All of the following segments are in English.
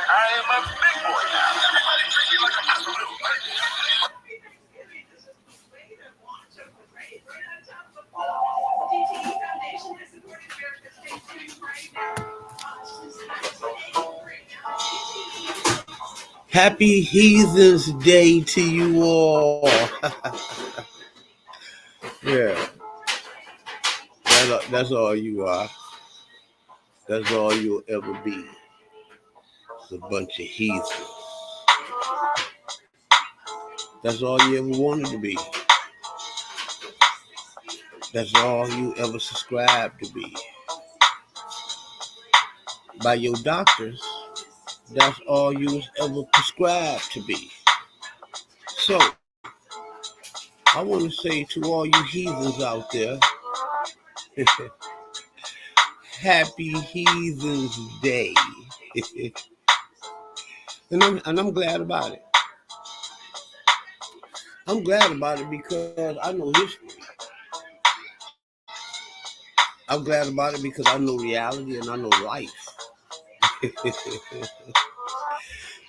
I am a big boy now. Everybody treat me like I'm just a little baby. Happy Heathens Day to you all. Yeah, that's all you are. That's all you'll ever be. It's a bunch of heathens. That's all you ever wanted to be. That's all you ever subscribed to be. By your doctors, that's all you was ever prescribed to be. So, I want to say to all you heathens out there, Happy Heathens Day. and I'm glad about it. I'm glad about it because I know history. I'm glad about it because I know reality and I know life.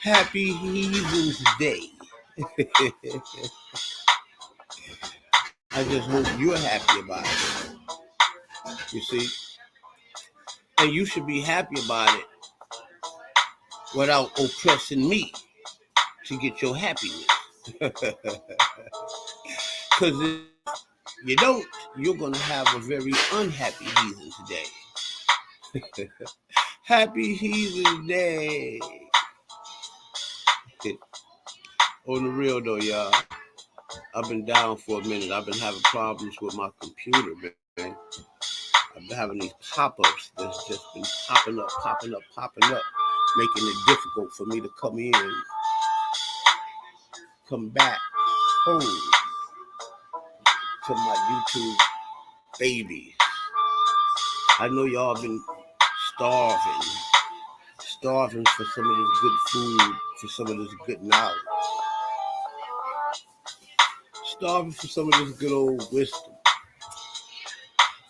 Happy Heathens Day. I just hope you're happy about it. You see? And you should be happy about it without oppressing me to get your happiness. Because if you don't, you're going to have a very unhappy heathen today. Happy Heathen Day. On the real though, y'all, I've been down for a minute. I've been having problems with my computer, man. I've been having these pop-ups that's just been popping up, making it difficult for me to come back home to my YouTube baby. I know y'all been starving for some of this good food, for some of this good knowledge, starving for some of this good old wisdom,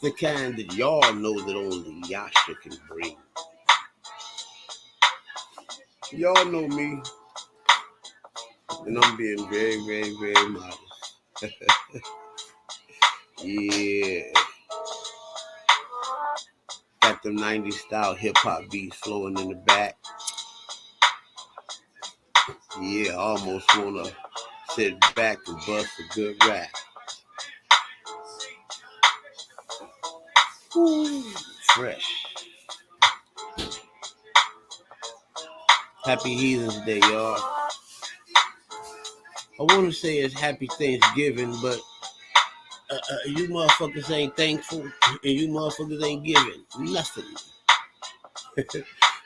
the kind that y'all know that only Yasha can bring. Y'all know me, and I'm being very, very, very modest. Yeah. Got them 90s style hip hop beats flowing in the back. Yeah, I almost wanna sit back and bust a good rap. Ooh, fresh. Happy Heathens Day, y'all. I want to say it's Happy Thanksgiving, but you motherfuckers ain't thankful, and you motherfuckers ain't giving nothing.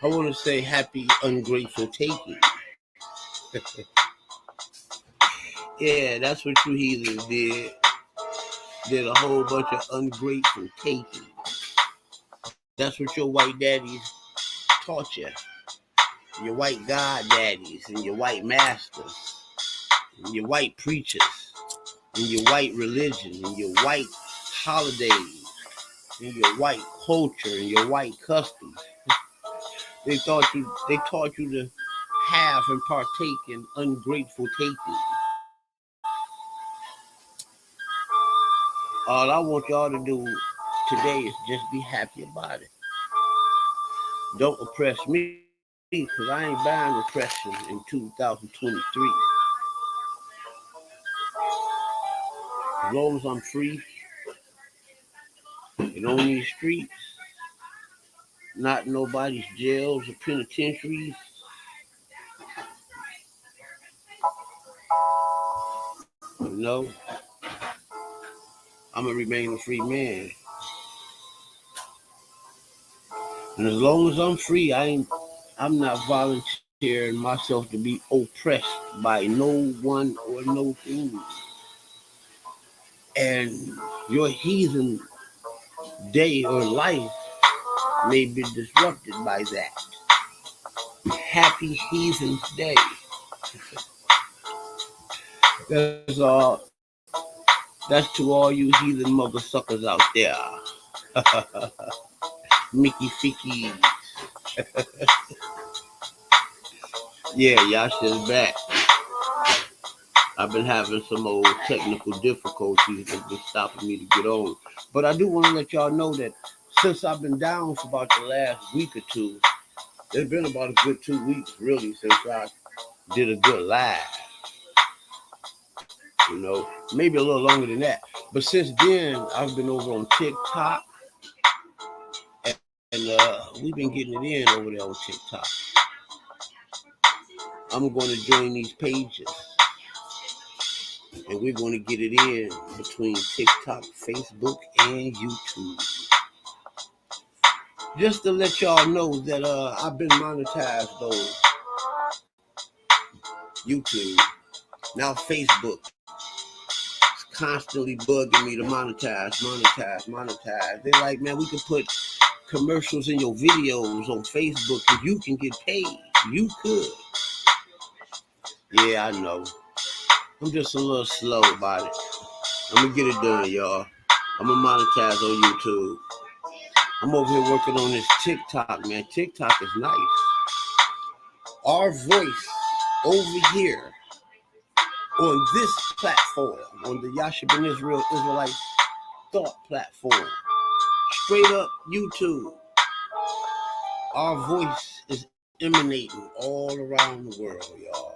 I want to say Happy Ungrateful Taking. Yeah, that's what you heathens did. Did a whole bunch of ungrateful taking. That's what your white daddies taught you. Your white god daddies and your white masters and your white preachers and your white religion and your white holidays and your white culture and your white customs. They taught you to have and partake in ungrateful taking. All I want y'all to do today is just be happy about it. Don't oppress me, because I ain't buying oppression in 2023. As long as I'm free and on these streets, not nobody's jails or penitentiaries, you know, I'm gonna remain a free man. And as long as I'm free, I'm not volunteering myself to be oppressed by no one or no thing. And your heathen day or life may be disrupted by that. Happy Heathen's Day. That's all. That's to all you heathen mother suckers out there. Mickey Fickies. Yeah, Yasha's back. I've been having some old technical difficulties that's been stopping me to get on. But I do want to let y'all know that since I've been down for about the last week or two, it's been about a good 2 weeks really since I did a good live, maybe a little longer than that. But since then, I've been over on TikTok and we've been getting it in over there on TikTok. I'm going to join these pages and we're going to get it in between TikTok, Facebook, and YouTube. Just to let y'all know that I've been monetized on YouTube. Now Facebook is constantly bugging me to monetize. They're like, man, we can put commercials in your videos on Facebook and you can get paid. You could. Yeah, I know. I'm just a little slow about it. I'm gonna get it done, y'all. I'm gonna monetize on YouTube. I'm over here working on this TikTok, man. TikTok is nice. Our voice over here on this platform, on the Yasha Ben Israel Israelite Thought platform, straight up YouTube, our voice is emanating all around the world, y'all.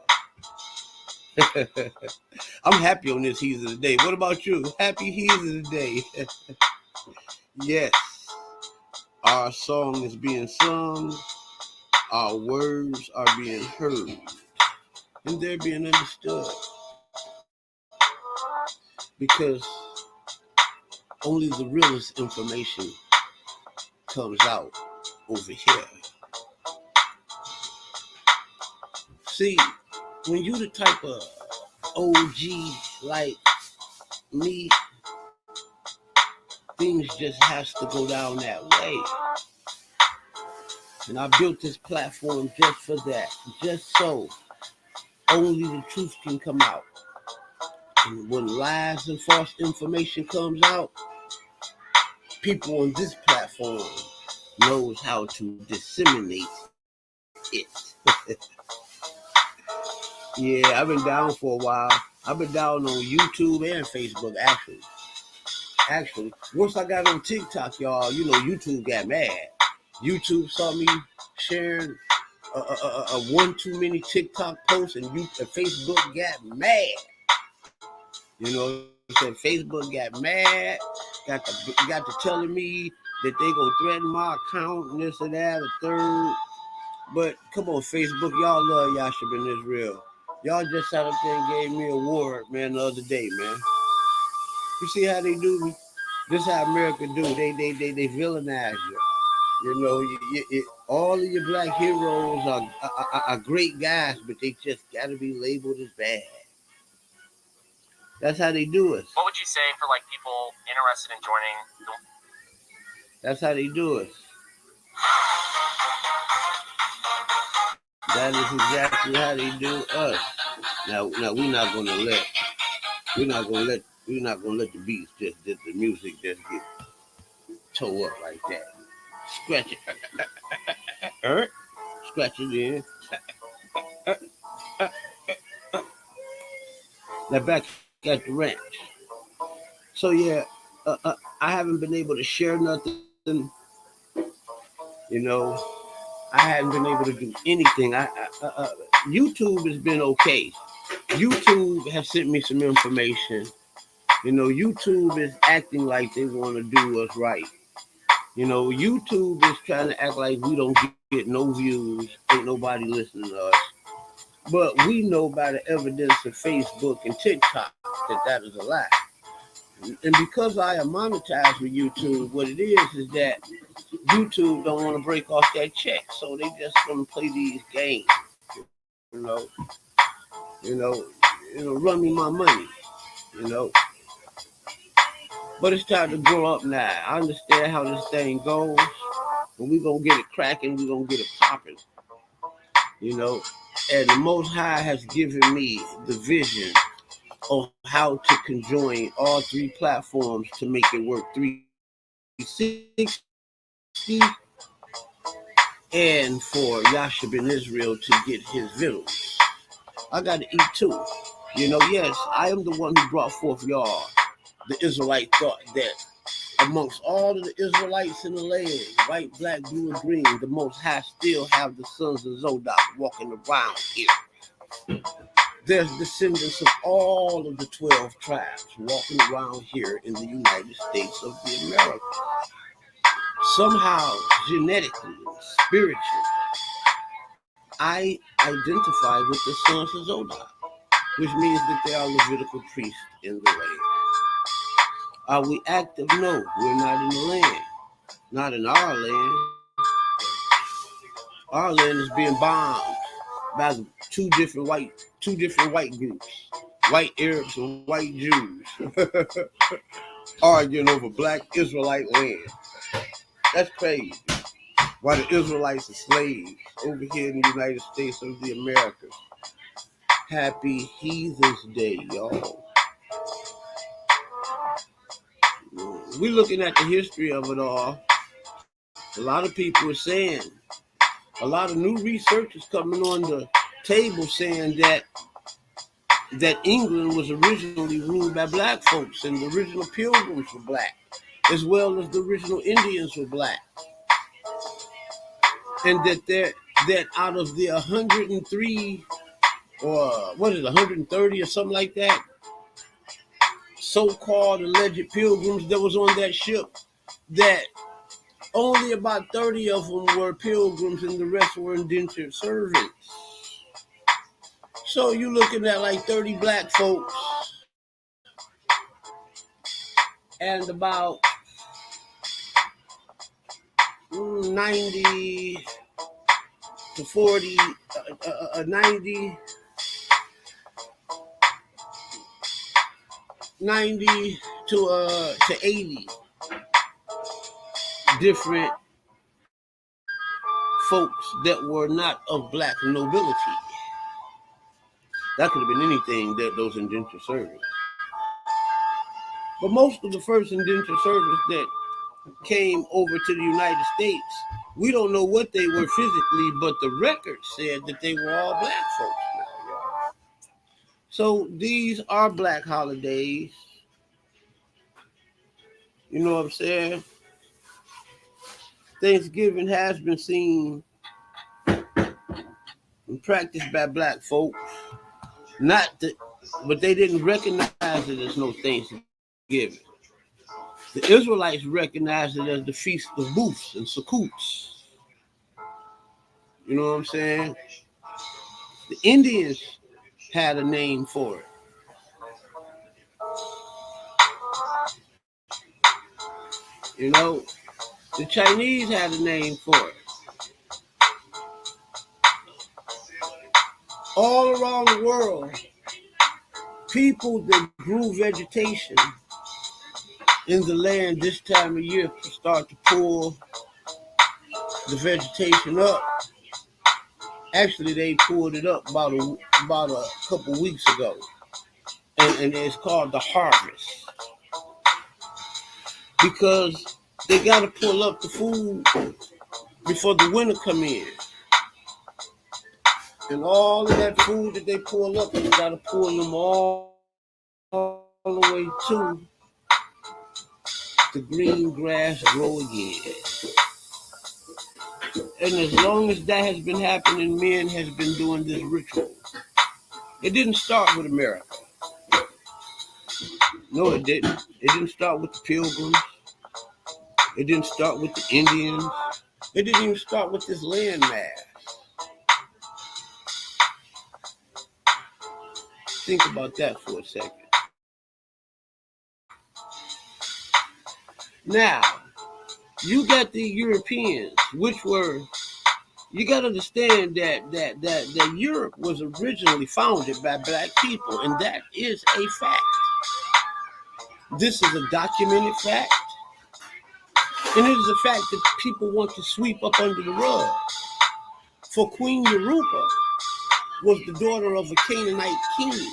I'm happy on this He's of the Day. What about you? Happy He's of the Day. Yes, our song is being sung, our words are being heard, and they're being understood. Because only the realest information comes out over here. See, when you the type of OG like me, things just has to go down that way. And I built this platform just for that, just so only the truth can come out. And when lies and false information comes out, people on this platform knows how to disseminate it. Yeah, I've been down for a while. I've been down on YouTube and Facebook, actually. Once I got on TikTok, y'all, YouTube got mad. YouTube saw me sharing a one too many TikTok posts, and Facebook got mad. Said Facebook got mad, got to telling me that they gonna threaten my account and this and that, a third. But come on, Facebook, y'all love Yasha Ben Israel. Y'all just sat up there and gave me an award, man, the other day, man. You see how they do me? This is how America do. They villainize you. All of your black heroes are great guys, but they just got to be labeled as bad. That's how they do us. What would you say for people interested in joining? That's how they do us. That is exactly how they do us. Now we're not gonna let the beats the music just get toe up like that. Scratch it. Scratch it in. Now back at the ranch. So yeah, I haven't been able to share nothing. I haven't been able to do anything. YouTube has been okay. YouTube has sent me some information. YouTube is acting like they want to do us right. YouTube is trying to act like we don't get no views, ain't nobody listening to us. But we know by the evidence of Facebook and TikTok that is a lie. And because I am monetized with YouTube, what it is that YouTube don't want to break off that check, so they just gonna play these games. Run me my money. But it's time to grow up now. I understand how this thing goes, but we gonna get it cracking. We gonna get it popping. And the Most High has given me the vision of how to conjoin all three platforms to make it work 360. and for Yasha ben Israel to get his victuals. I got to eat too. Yes, I am the one who brought forth y'all. The Israelite thought that amongst all of the Israelites in the land, white, black, blue, and green, the Most High still have the sons of Zodok walking around here. There's descendants of all of the 12 tribes walking around here in the United States of the America. Somehow, genetically, spiritually, I identify with the sons of Zodok, which means that they are Levitical priests in the land. Are we active? No, we're not in the land. Not in our land. Our land is being bombed by two different white groups, white Arabs and white Jews, arguing over black Israelite land. That's crazy. Why the Israelites are slaves over here in the United States of the Americas. Happy Heathens Day, y'all. We're looking at the history of it all. A lot of people are saying, a lot of new research is coming on the table saying that England was originally ruled by black folks and the original Pilgrims were black, as well as the original Indians were black. And that out of the 103 or 130 or something like that, so-called alleged pilgrims that was on that ship, that only about 30 of them were pilgrims and the rest were indentured servants. So you're looking at like 30 black folks and about 90 to 40, 90 to 80 different folks that were not of black nobility. That could have been anything, that those indentured servants. But most of the first indentured servants that came over to the United States, we don't know what they were physically, but the record said that they were all black folks now, y'all. So these are black holidays. You know what I'm saying? Thanksgiving has been seen and practiced by black folks. But they didn't recognize it as no Thanksgiving. The Israelites recognized it as the Feast of Booths and Sukkot. You know what I'm saying? The Indians had a name for it. You know, the Chinese had a name for it. All around the world, people that grew vegetation in the land this time of year start to pull the vegetation up. Actually, they pulled it up about a couple weeks ago, and it's called the harvest, because they got to pull up the food before the winter come in. And all of that food that they pull up, they got to pull them all the way to the green grass grow again. And as long as that has been happening, men has been doing this ritual. It didn't start with America. No, it didn't. It didn't start with the Pilgrims. It didn't start with the Indians. It didn't even start with this landmass. Think about that for a second. Now, you got the Europeans, which were, you got to understand that Europe was originally founded by black people, and that is a fact. This is a documented fact. And it is a fact that people want to sweep up under the rug. For Queen Yoruba was the daughter of a Canaanite king.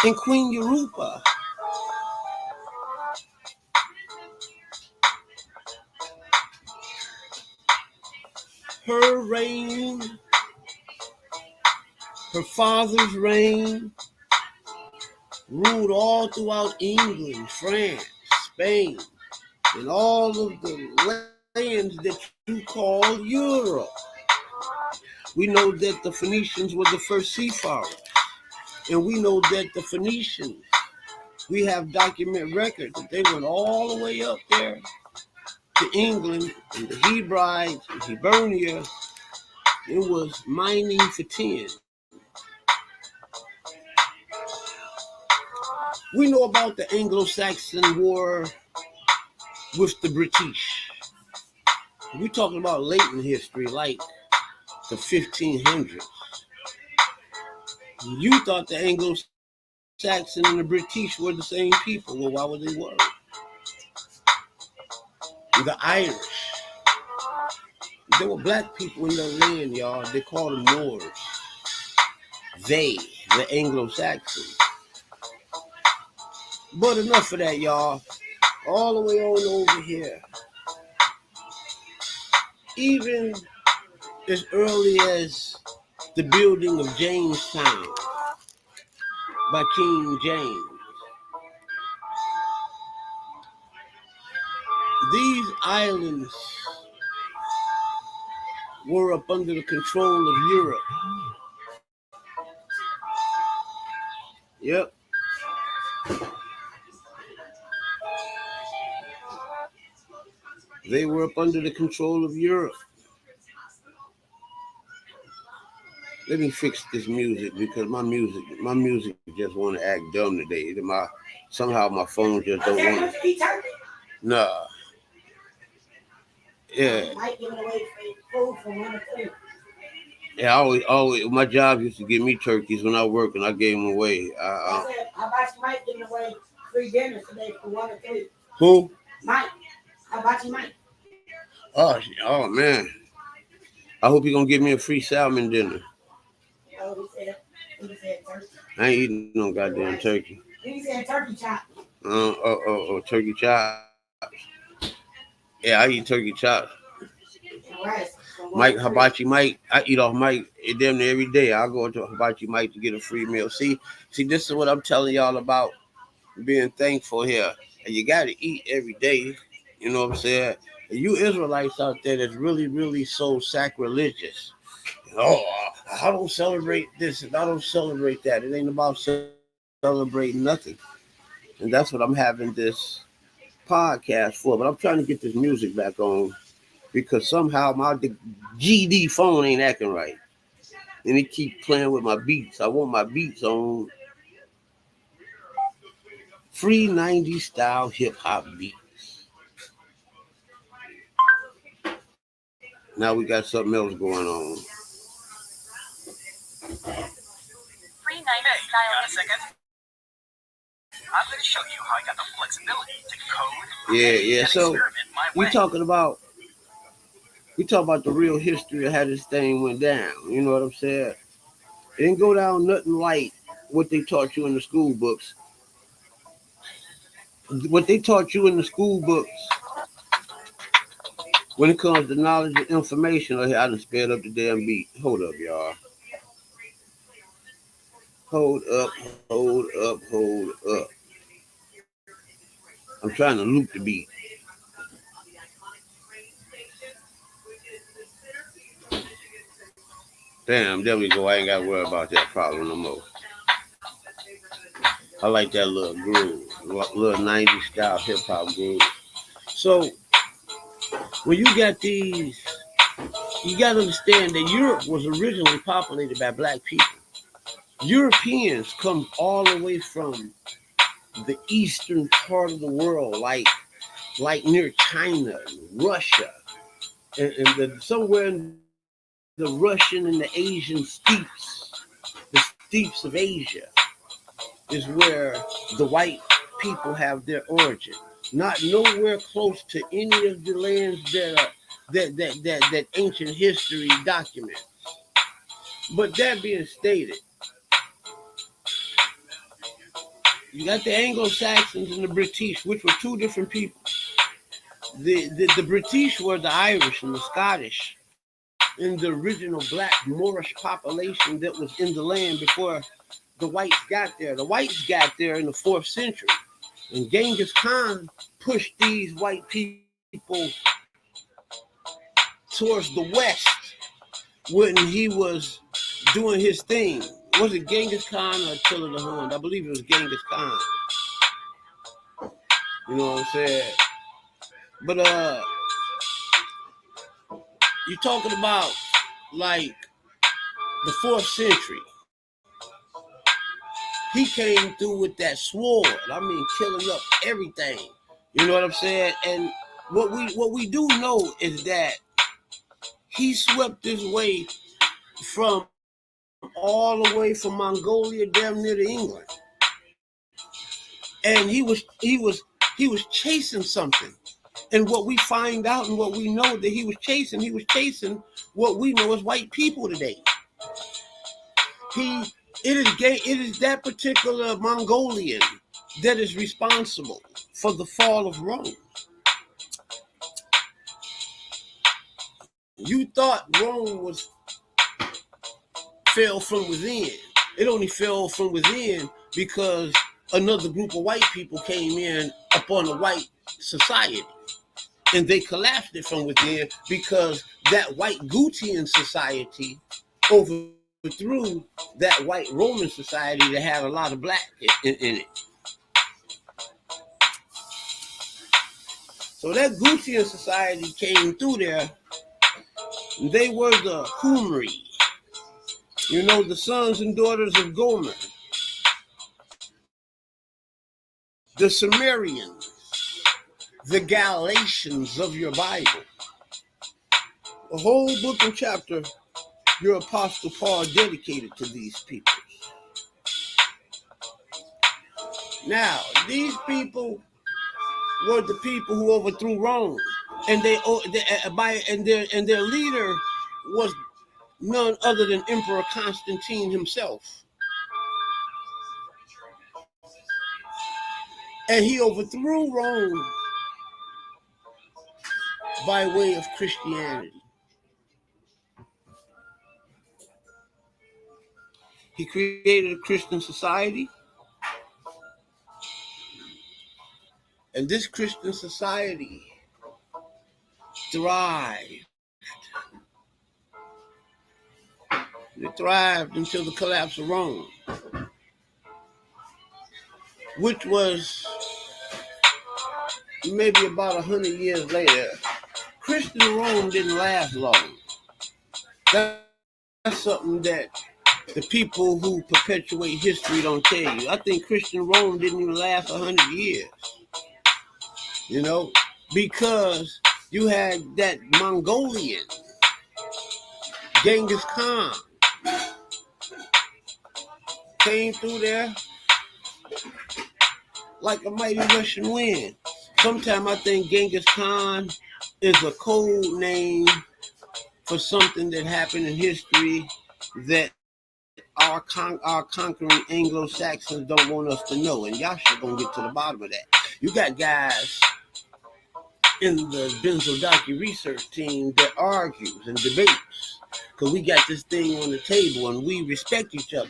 And Queen Yoruba her reign, her father's reign, ruled all throughout England, France, Spain, and all of the lands that you call Europe. We know that the Phoenicians were the first seafarers, and we know that the Phoenicians, we have document records that they went all the way up there to England, and the Hebrides and Hibernia. It was mining for tin. We know about the Anglo-Saxon War with the British. We're talking about late in history, like the 1500s. You thought the Anglo-Saxon and the British were the same people. Well, why would they worry? The Irish. There were black people in their land, y'all. They called them Moors. They, the Anglo-Saxons. But enough of that, y'all. All the way on over here. Even as early as the building of Jamestown by King James. These islands were up under the control of Europe. Yep. They were up under the control of Europe. Let me fix this music because my music just want to act dumb today. Somehow my phone just don't want to. Nah. Yeah. Yeah, I always, my job used to give me turkeys when I worked, and I gave them away. I said, how about you Mike giving away free dinners today for 1 or 3? Who? Mike. How about you Mike? Oh man. I hope you're going to give me a free salmon dinner. Oh, he said turkey. I ain't eating no goddamn turkey. He said turkey chop. Turkey chops. Yeah, I eat turkey chops. Right. Mike, Hibachi Mike, I eat off Mike damn near every day. I'll go to Hibachi Mike to get a free meal. See, this is what I'm telling y'all about being thankful here. And you got to eat every day. You know what I'm saying? And you Israelites out there that's really, really so sacrilegious. Oh, I don't celebrate this and I don't celebrate that. It ain't about celebrating nothing. And that's what I'm having this podcast for. But I'm trying to get this music back on because somehow my GD phone ain't acting right. And it keep playing with my beats. I want my beats on free 90s style hip hop beats. Now we got something else going on. Free 90s style. Got a second? I'm going to show you how I got the flexibility to code. Yeah. So we talking about the real history of how this thing went down. You know what I'm saying? It didn't go down nothing like what they taught you in the school books. What they taught you in the school books when it comes to knowledge and information. I done sped up the damn beat. Hold up, y'all. Hold up. I'm trying to loop the beat. Damn, there we go. I ain't got to worry about that problem no more. I like that little groove, little 90s style hip hop groove. So, when you got these, you got to understand that Europe was originally populated by black people. Europeans come all the way from the eastern part of the world, like near China, Russia, and somewhere in the Russian and the Asian steppes, the steppes of Asia, is where the white people have their origin. Not nowhere close to any of the lands that ancient history documents. But that being stated, you got the Anglo-Saxons and the British, which were two different people. The British were the Irish and the Scottish in the original black Moorish population that was in the land before the whites got there. The whites got there in the 4th century. And Genghis Khan pushed these white people towards the west when he was doing his thing. Was it Genghis Khan or Attila the Hun? I believe it was Genghis Khan. You know what I'm saying? But you're talking about like the 4th century. He came through with that sword. I mean, killing up everything. You know what I'm saying? And what we do know is that he swept his way from all the way from Mongolia down near to England. And he was chasing something. And what we find out and what we know that he was chasing what we know as white people today. It is that particular Mongolian that is responsible for the fall of Rome. You thought Rome fell from within. It only fell from within because another group of white people came in upon a white society. And they collapsed it from within because that white Gutian society overthrew that white Roman society that had a lot of black in it. So that Gutian society came through there. They were the Humri, you know, the sons and daughters of Gomer, the Sumerians, the Galatians of your Bible. A whole book and chapter your Apostle Paul dedicated to these people. Now, these people were the people who overthrew Rome, and their leader was none other than Emperor Constantine himself. And he overthrew Rome by way of Christianity. He created a Christian society. And this Christian society thrived. It thrived until the collapse of Rome, which was maybe about 100 years later. Christian Rome didn't last long. That's something that the people who perpetuate history don't tell you. I think Christian Rome didn't even last 100 years. You know, because you had that Mongolian, Genghis Khan, came through there like a mighty Russian wind. Sometimes I think Genghis Khan is a code name for something that happened in history that our conquering Anglo-Saxons don't want us to know. And y'all should gonna get to the bottom of that. You got guys in the Benzodaki research team that argues and debates, because we got this thing on the table and we respect each other,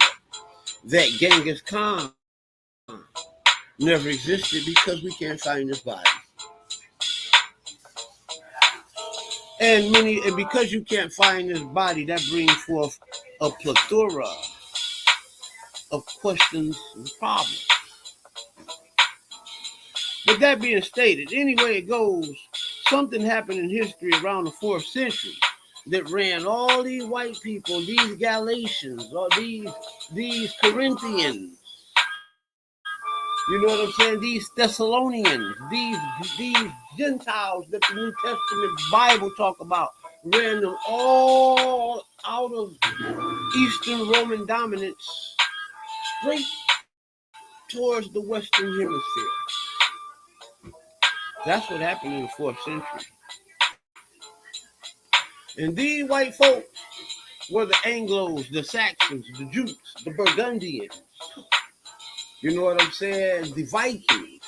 that Genghis Khan never existed because we can't find his body. And because you can't find his body, that brings forth a plethora of questions and problems. But that being stated, anyway it goes, something happened in history around the 4th century that ran all these white people, these Galatians, or these Corinthians. You know what I'm saying? These Thessalonians, these Gentiles that the New Testament Bible talk about, ran them all out of Eastern Roman dominance straight towards the Western Hemisphere. That's what happened in the 4th century. And these white folks were the Anglos, the Saxons, the Jutes, the Burgundians. You know what I'm saying? The Vikings,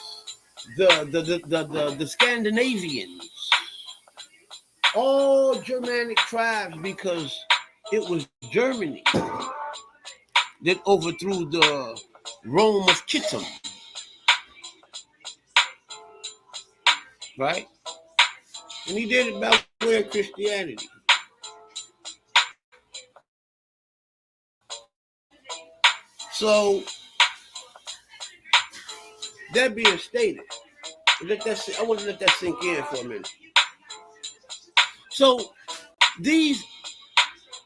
the Scandinavians. all Germanic tribes because it was Germany that overthrew the Rome of Kittim, right? And he did it by way of Christianity. So, that being stated, I want to let that sink in for a minute. So, these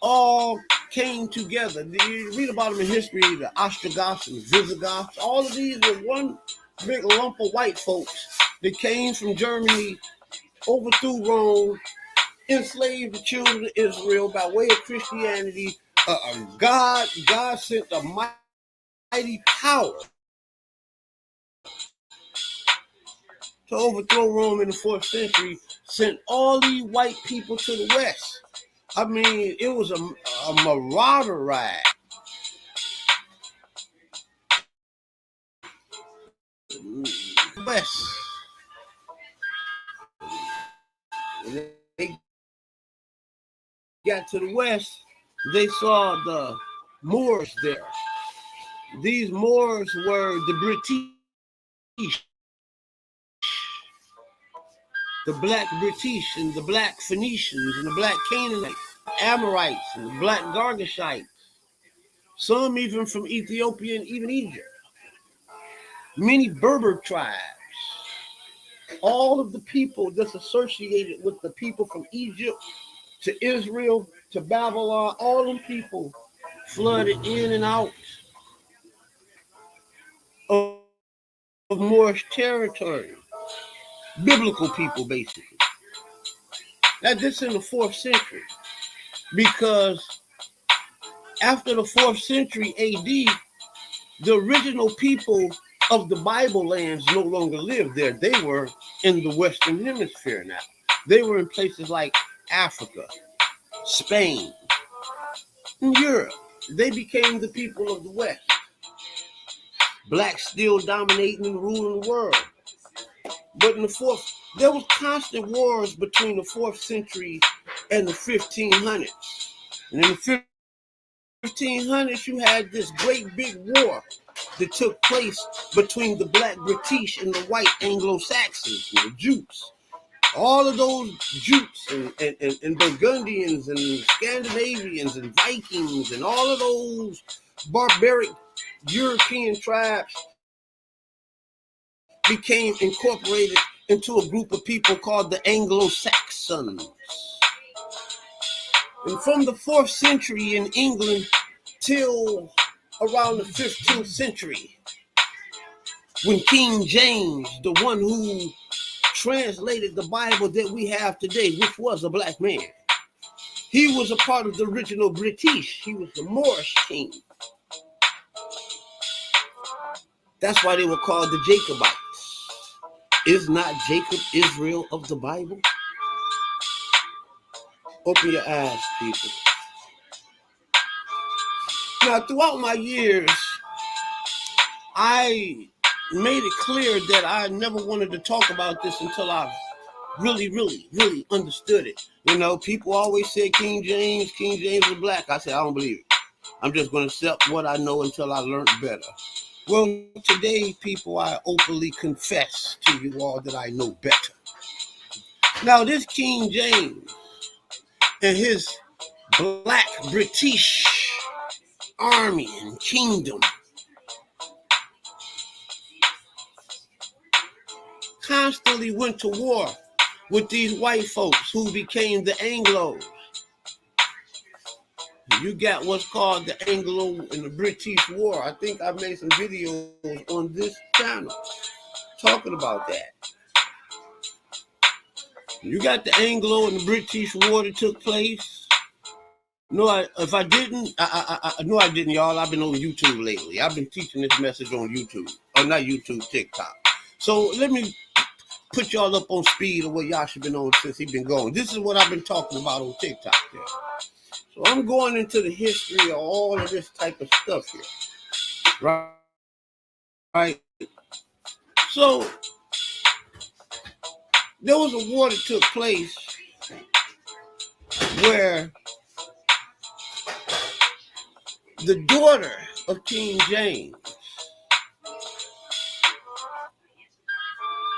all came together. You read about them in history, the Ostrogoths and Visigoths. All of these were one big lump of white folks that came from Germany, overthrew Rome, enslaved the children of Israel by way of Christianity. God sent a mighty power to overthrow Rome in the 4th century, sent all these white people to the West. I mean, it was a marauder ride. West. When they got to the West, they saw the Moors there. These Moors were the British, the black British and the black Phoenicians and the black Canaanites, Amorites and the black Girgashites, some even from Ethiopia and even Egypt. Many Berber tribes, all of the people that's associated with the people from Egypt to Israel to Babylon, all them people flooded in and out of Moorish territory. Biblical people, basically. Now, this in the 4th century, because after the 4th century AD, the original people of the Bible lands no longer lived there. They were in the Western Hemisphere now. They were in places like Africa, Spain, and Europe. They became the people of the West. Blacks still dominating and ruling the world. But in the 4th, there was constant wars between the 4th century and the 1500s. And in the 1500s, you had this great big war that took place between the black British and the white Anglo-Saxons, the Jutes. All of those Jutes and Burgundians and Scandinavians and Vikings and all of those barbaric European tribes became incorporated into a group of people called the Anglo-Saxons. And from the 4th century in England till around the 15th century, when King James, the one who translated the Bible that we have today, which was a black man, he was a part of the original British. He was the Moorish king. That's why they were called the Jacobites. Is not Jacob Israel of the Bible? Open your eyes, people. Now, throughout my years, I made it clear that I never wanted to talk about this until I really understood it. You know, people always say King James was black. I said, I don't believe it. I'm just going to accept what I know until I learn better. Well, today, people, I openly confess to you all that I know better. Now, this King James and his black British army and kingdom constantly went to war with these white folks who became the Anglos. You got what's called the Anglo and the British War. I think I made some videos on this channel talking about that. You got the Anglo and the British War that took place. No, if I didn't, no, I didn't, y'all. I've been on YouTube lately. I've been teaching this message on YouTube. Or not YouTube, TikTok. So let me put y'all up on speed of what y'all should been on since he been going. This is what I've been talking about on TikTok there. So I'm going into the history of all of this type of stuff here. Right? So there was a war that took place where the daughter of King James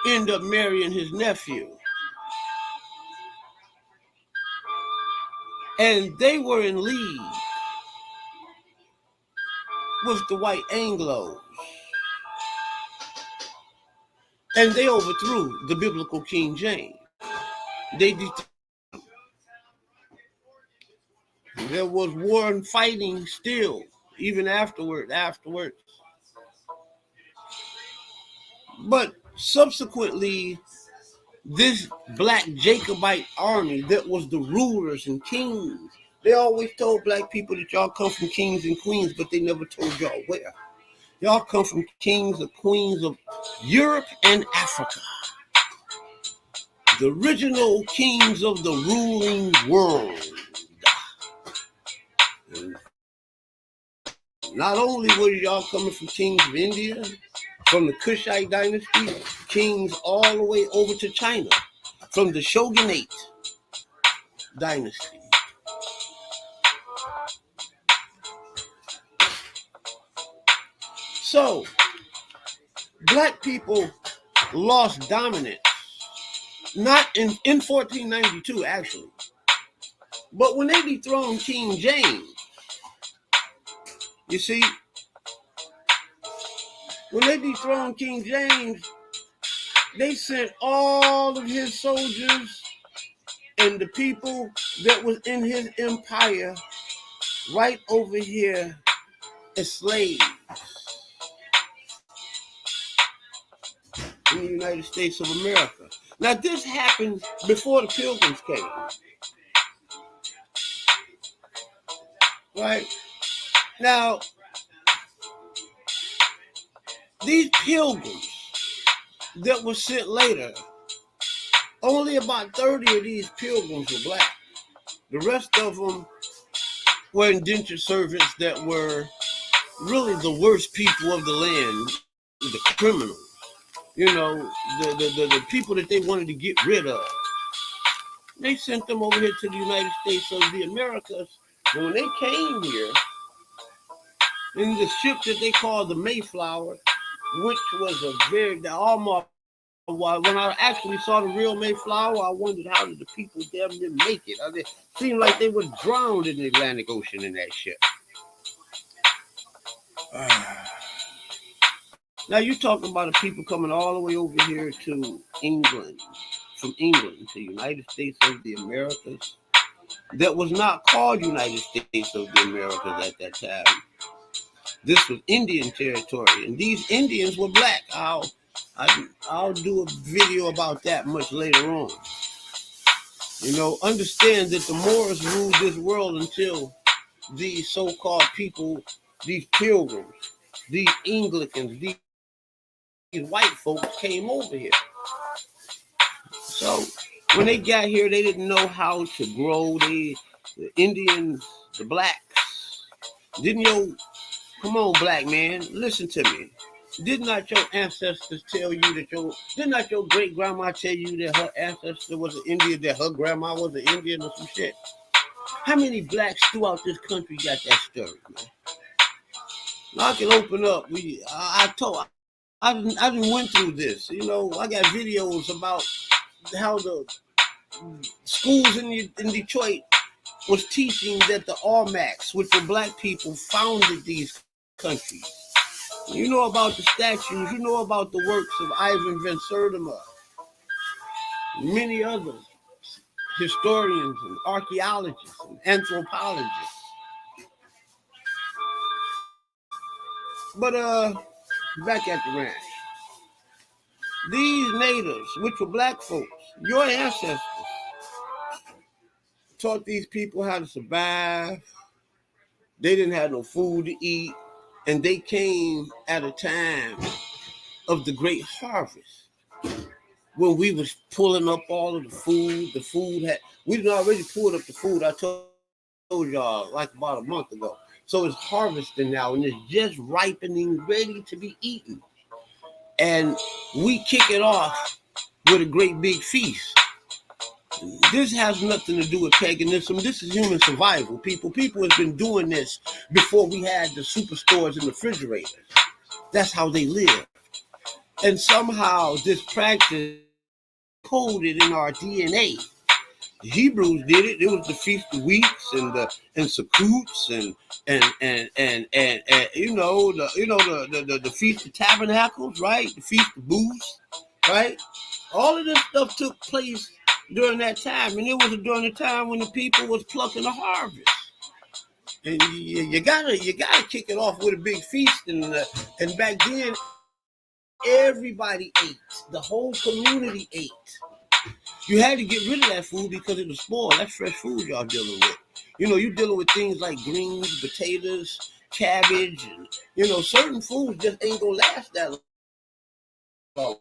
ended up marrying his nephew. And they were in league with the white Anglos. And they overthrew the biblical King James. There was war and fighting still, even afterwards. But subsequently, this black Jacobite army that was the rulers and kings, they always told black people that y'all come from kings and queens, but they never told y'all where. Y'all come from kings or queens of Europe and Africa. The original kings of the ruling world. And not only were y'all coming from kings of India, from the Kushite dynasty, kings all the way over to China, from the Shogunate dynasty. So, black people lost dominance, not in 1492 actually, but when they dethroned King James, you see, when they dethroned King James, they sent all of his soldiers and the people that was in his empire right over here as slaves in the United States of America. Now, this happened before the Pilgrims came. Right? Now, these pilgrims that were sent later, only about 30 of these pilgrims were black. The rest of them were indentured servants that were really the worst people of the land, the criminals. You know, the people that they wanted to get rid of. They sent them over here to the United States of the Americas. And when they came here, in the ship that they called the Mayflower, which was almost, when I actually saw the real Mayflower, I wondered how did the people damn near make it. It seemed like they were drowned in the Atlantic Ocean in that ship. Now you're talking about the people coming all the way over here to England, from England to the United States of the Americas, that was not called United States of the Americas at that time. This was Indian territory, and these Indians were black. I'll do a video about that much later on. You know, understand that the Moors ruled this world until these so-called people, these pilgrims, these Anglicans, these white folks came over here. So when they got here, they didn't know how to grow. The Indians, the blacks, come on, black man, listen to me. Did not your ancestors tell you did not your great grandma tell you that her ancestor was an Indian, that her grandma was an Indian or some shit? How many blacks throughout this country got that story, man? Now I can open up. I didn't went through this. You know, I got videos about how the schools in Detroit was teaching that the Olmecs, which were black people, founded these countries. You know about the statues. You know about the works of Ivan Van Sertima, many others, historians and archaeologists and anthropologists. But back at the ranch, these natives, which were black folks, your ancestors, taught these people how to survive. They didn't have no food to eat, and they came at a time of the great harvest when we was pulling up all of the food. We did already pulled up the food. I told y'all like about a month ago. So it's harvesting now, and it's just ripening, ready to be eaten. And we kick it off with a great big feast. This has nothing to do with paganism. This is human survival. People has been doing this before we had the superstores and refrigerators. That's how they live. And somehow this practice coded in our DNA. The Hebrews did it. It was the Feast of Weeks and Sukkot and the Feast of Tabernacles, right? The Feast of Booths, right? All of this stuff took place during that time, and it was during the time when the people was plucking the harvest. And you gotta kick it off with a big feast, and back then everybody ate. The whole community ate. You had to get rid of that food because it was spoiled. That's fresh food y'all dealing with. You're dealing with things like greens, potatoes, cabbage, and certain foods just ain't gonna last that long.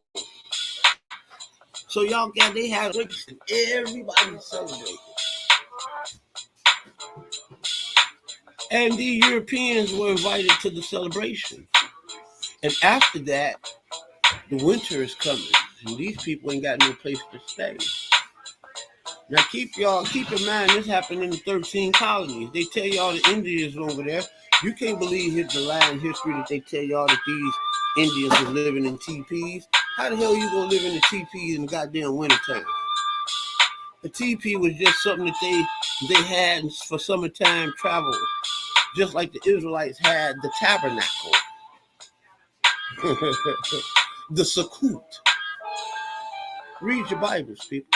So they had drinks and everybody celebrated. And the Europeans were invited to the celebration. And after that, the winter is coming, and these people ain't got no place to stay. Now keep in mind, this happened in the 13 colonies. They tell y'all the Indians over there. You can't believe the lie in history that they tell y'all that these Indians was living in teepees. How the hell you gonna live in the teepees in the goddamn wintertime? The teepee was just something that they had for summertime travel, just like the Israelites had the tabernacle. The Sukkot. Read your Bibles, people.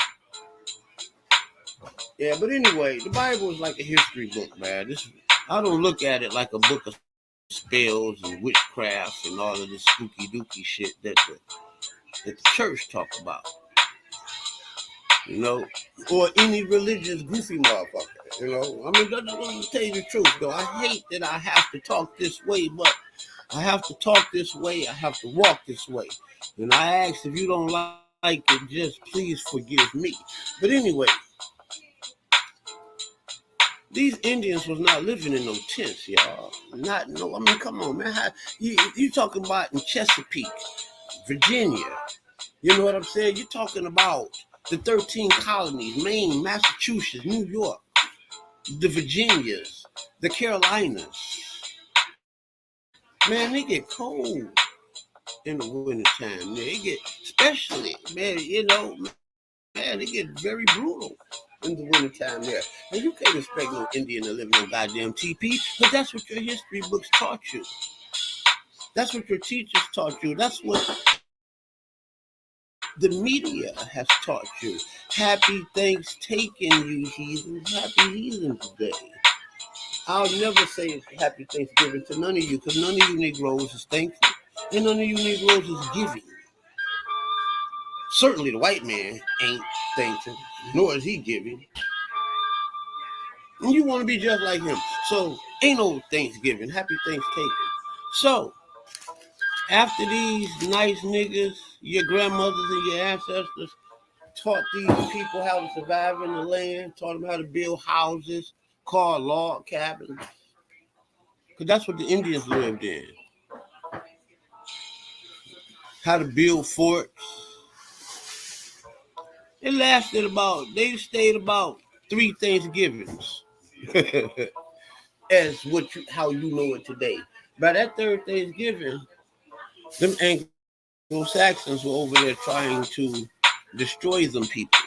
Yeah, but anyway, the Bible is like a history book, man. I don't look at it like a book of spells and witchcraft and all of this spooky dooky shit that the church talk about. Or any religious goofy motherfucker. I mean, let me tell you the truth, though. I hate that I have to talk this way, but I have to talk this way. I have to walk this way. And I ask, if you don't like it, just please forgive me. But anyway, these Indians was not living in no tents, y'all. Come on, man. You talking about in Chesapeake, Virginia. You know what I'm saying? You're talking about the 13 colonies, Maine, Massachusetts, New York, the Virginias, the Carolinas. Man, they get cold in the wintertime. They get, especially, man, they get very brutal in the wintertime there. And you can't expect no Indian to live in no goddamn teepee, but that's what your history books taught you. That's what your teachers taught you. That's what the media has taught you. Happy Thanksgiving, you heathens. Happy Heathens Day. I'll never say Happy Thanksgiving to none of you, because none of you Negroes is thankful, and none of you Negroes is giving. Certainly the white man ain't thankful, nor is he giving. And you want to be just like him. So ain't no Thanksgiving. Happy Thanksgiving. So after these nice niggas, your grandmothers and your ancestors taught these people how to survive in the land, taught them how to build houses, called log cabins. Because that's what the Indians lived in. How to build forts. They stayed about 3 Thanksgivings. As how you know it today. By that 3rd Thanksgiving, them Anglo-Saxons were over there trying to destroy them people.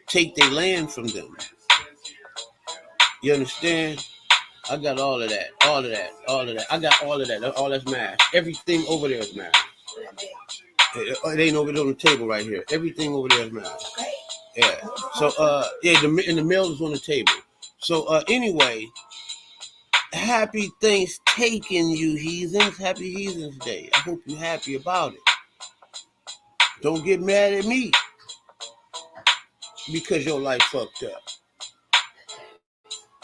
Take their land from them. You understand? I got all of that. I got all of that. All that's math. Everything over there is math. It ain't over there on the table right here. Everything over there is math. Yeah. So, and the mail is on the table. So, anyway, happy Thanksgiving, you heathens. Happy Heathens Day. I hope you're happy about it. Don't get mad at me because your life fucked up.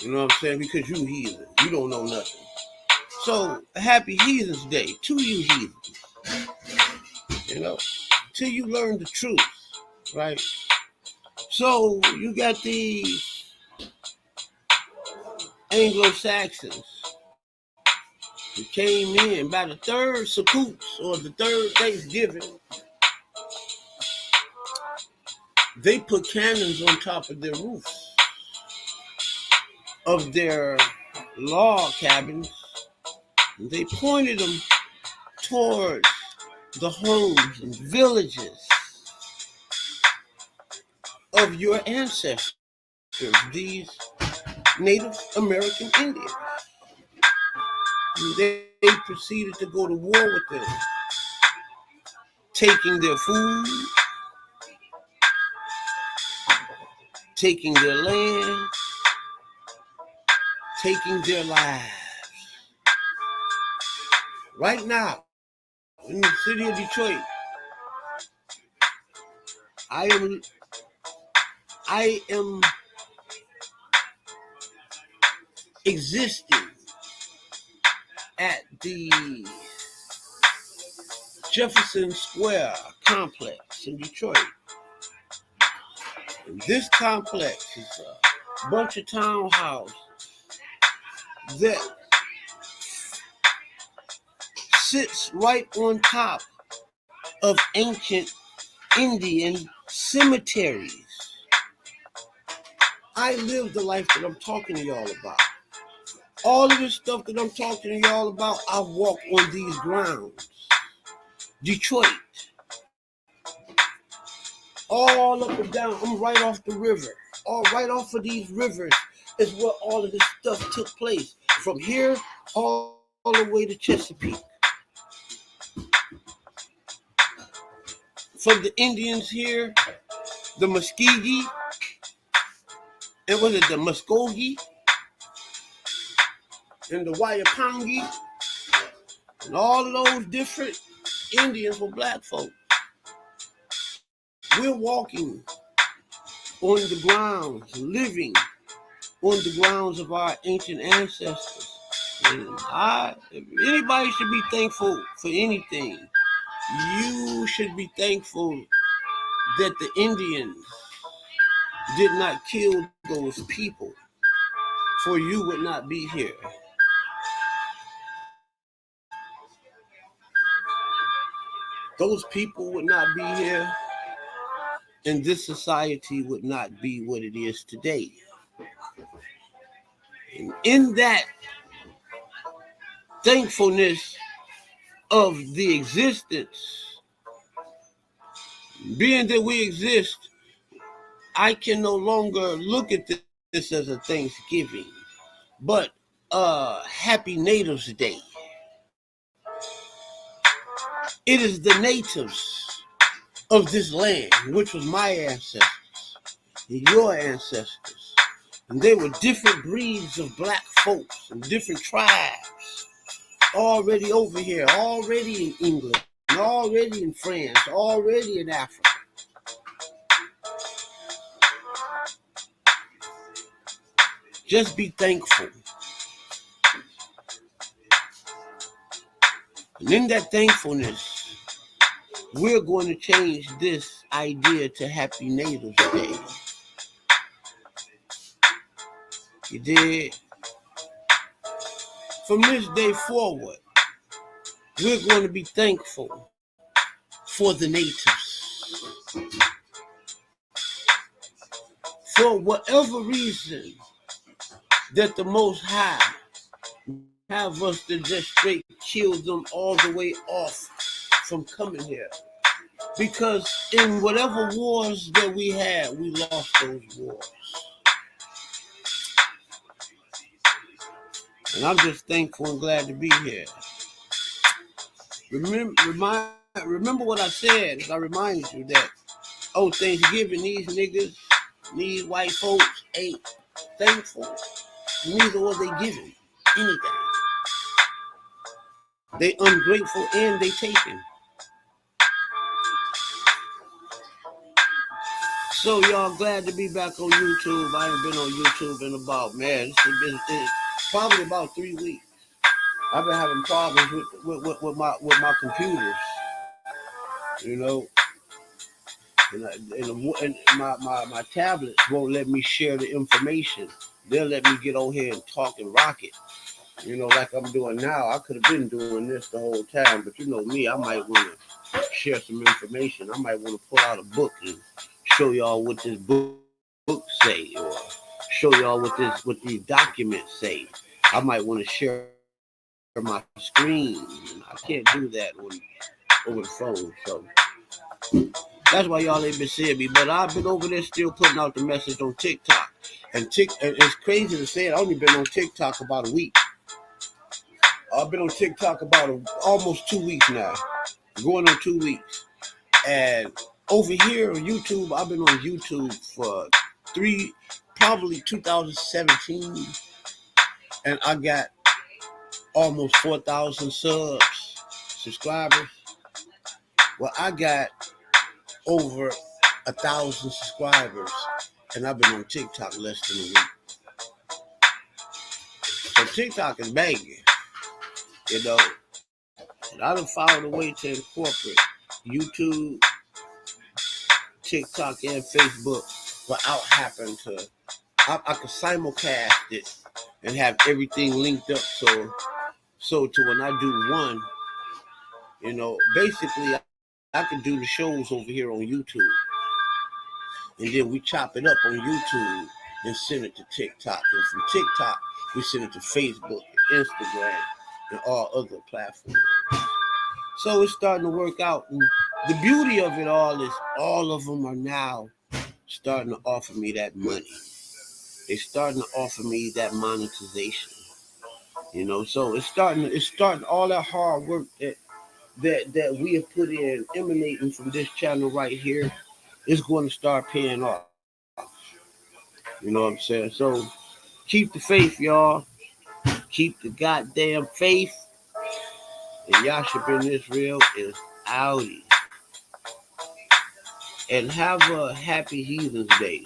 You know what I'm saying? Because you heathen. You don't know nothing. So, happy Heathens Day to you heathens. Till you learn the truth, right? So, you got these Anglo-Saxons who came in by the 3rd Sukkot, or the 3rd Thanksgiving. They put cannons on top of their roofs of their log cabins. And they pointed them towards the homes and villages of your ancestors, these Native American Indians. And they proceeded to go to war with them, taking their food, taking their land, taking their lives. Right now, in the city of Detroit, I am existing at the Jefferson Square complex in Detroit. And this complex is a bunch of townhouses that sits right on top of ancient Indian cemeteries. I live the life that I'm talking to y'all about. All of this stuff that I'm talking to y'all about, I walk on these grounds. Detroit. All up and down. I'm right off the river. All right off of these rivers is where all of this stuff took place. From here all the way to Chesapeake. From the Indians here, the Muskogee, and was it the Muskogee? And the Wayapangi, and all of those different Indians were black folk. We're walking on the grounds, living on the grounds of our ancient ancestors. And if anybody should be thankful for anything, you should be thankful that the Indians did not kill those people, for you would not be here. Those people would not be here, and this society would not be what it is today. And in that thankfulness of the existence, being that we exist, I can no longer look at this as a Thanksgiving, but Happy Natives Day. It is the natives of this land, which was my ancestors and your ancestors. And they were different breeds of black folks and different tribes already over here, already in England, already in France, already in Africa. Just be thankful. And in that thankfulness, we're going to change this idea to Happy Natives Day. You did? From this day forward, we're going to be thankful for the natives. For whatever reason that the Most High have us to just straight kill them all the way off from coming here. Because in whatever wars that we had, we lost those wars. And I'm just thankful and glad to be here. Remember what I said, as I reminded you that, Thanksgiving, these niggas, these white folks ain't thankful. Neither was they giving anything. They ungrateful and they taking. So y'all, glad to be back on YouTube. I ain't been on YouTube in about, it's probably about 3 weeks. I've been having problems with my computers, you know, and my tablets won't let me share the information. They'll let me get on here and talk and rock it, you know, like I'm doing now. I could have been doing this the whole time, but you know me, I might want to share some information. I might want to pull out a book and show y'all what this book say, or show y'all what these documents say. I might want to share my screen. I can't do that over the phone. So that's why y'all ain't been seeing me. But I've been over there still putting out the message on TikTok. And it's crazy to say it. I've only been on TikTok about a week. I've been on TikTok about almost 2 weeks now. Going on 2 weeks. And over here on YouTube, I've been on YouTube for probably 2017. And I got almost 4,000 subscribers. Well, I got over 1,000 subscribers, and I've been on TikTok less than a week. So TikTok is banging, you know. And I done found a way to incorporate YouTube, TikTok, and Facebook without having to. I could simulcast it and have everything linked up. So to when I do one, you know, basically I can do the shows over here on YouTube. And then we chop it up on YouTube and send it to TikTok. And from TikTok, we send it to Facebook and Instagram and all other platforms. So it's starting to work out. And the beauty of it all is all of them are now starting to offer me that money. They're starting to offer me that monetization. You know, so it's starting all that hard work that we have put in emanating from this channel right here is going to start paying off. You know what I'm saying? So keep the faith, y'all. Keep the goddamn faith. And Yasha Ben Israel is outie. And have a happy Heathens Day.